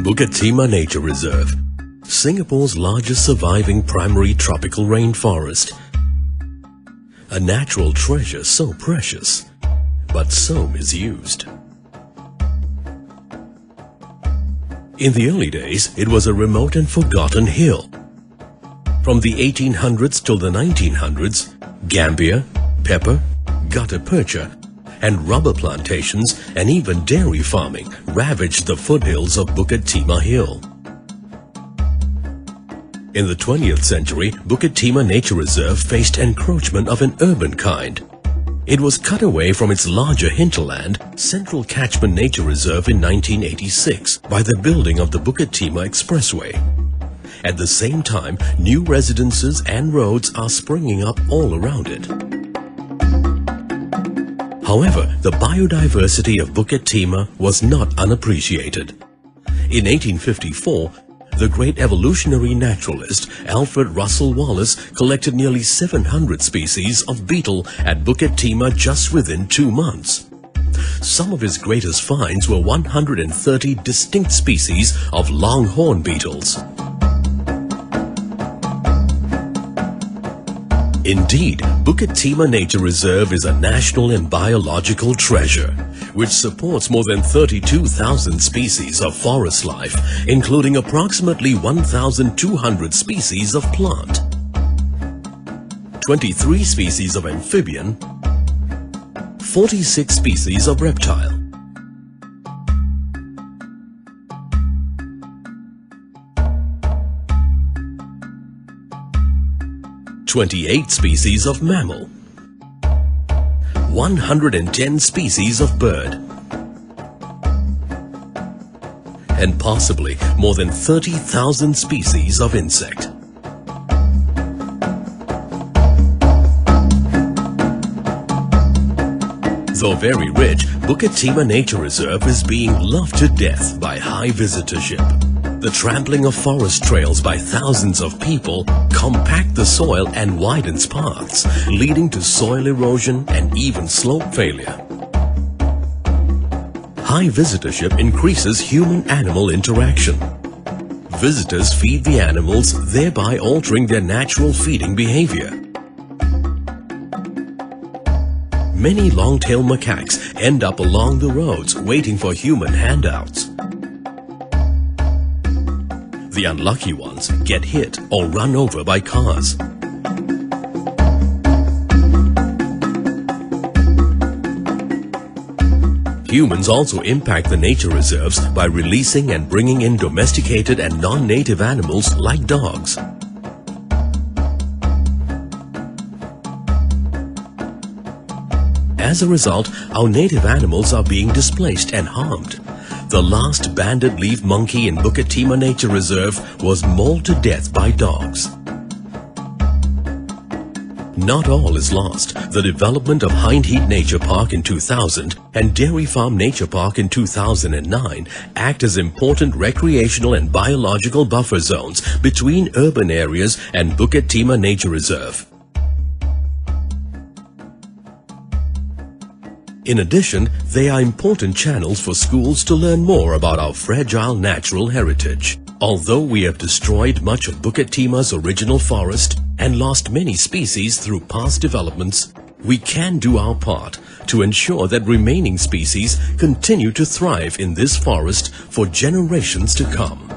Bukit Timah Nature Reserve, Singapore's largest surviving primary tropical rainforest. A natural treasure so precious, but so misused. In the early days, it was a remote and forgotten hill. From the 1800s till the 1900s, gambia, pepper, gutta percha, and rubber plantations and even dairy farming ravaged the foothills of Bukit Timah Hill. In the 20th century, Bukit Timah Nature Reserve faced encroachment of an urban kind. It was cut away from its larger hinterland, Central Catchment Nature Reserve in 1986 by the building of the Bukit Timah Expressway. At the same time, new residences and roads are springing up all around it. However, the biodiversity of Bukit Timah was not unappreciated. In 1854, the great evolutionary naturalist Alfred Russel Wallace collected nearly 700 species of beetle at Bukit Timah just within 2 months. Some of his greatest finds were 130 distinct species of longhorn beetles. Indeed, Bukit Timah Nature Reserve is a national and biological treasure, which supports more than 32,000 species of forest life, including approximately 1,200 species of plant, 23 species of amphibian, 46 species of reptile, 28 species of mammal, 110 species of bird, and possibly more than 30,000 species of insect. Though very rich, Bukit Timah Nature Reserve is being loved to death by high visitorship. The trampling of forest trails by thousands of people compact the soil and widens paths, leading to soil erosion and even slope failure. High visitorship increases human-animal interaction. Visitors feed the animals, thereby altering their natural feeding behavior. Many long-tailed macaques end up along the roads waiting for human handouts. The unlucky ones get hit or run over by cars. Humans also impact the nature reserves by releasing and bringing in domesticated and non-native animals like dogs. As a result, our native animals are being displaced and harmed. The last banded leaf monkey in Bukit Timah Nature Reserve was mauled to death by dogs. Not all is lost. The development of Hindhead Nature Park in 2000 and Dairy Farm Nature Park in 2009 act as important recreational and biological buffer zones between urban areas and Bukit Timah Nature Reserve. In addition, they are important channels for schools to learn more about our fragile natural heritage. Although we have destroyed much of Bukit Timah's original forest and lost many species through past developments, we can do our part to ensure that remaining species continue to thrive in this forest for generations to come.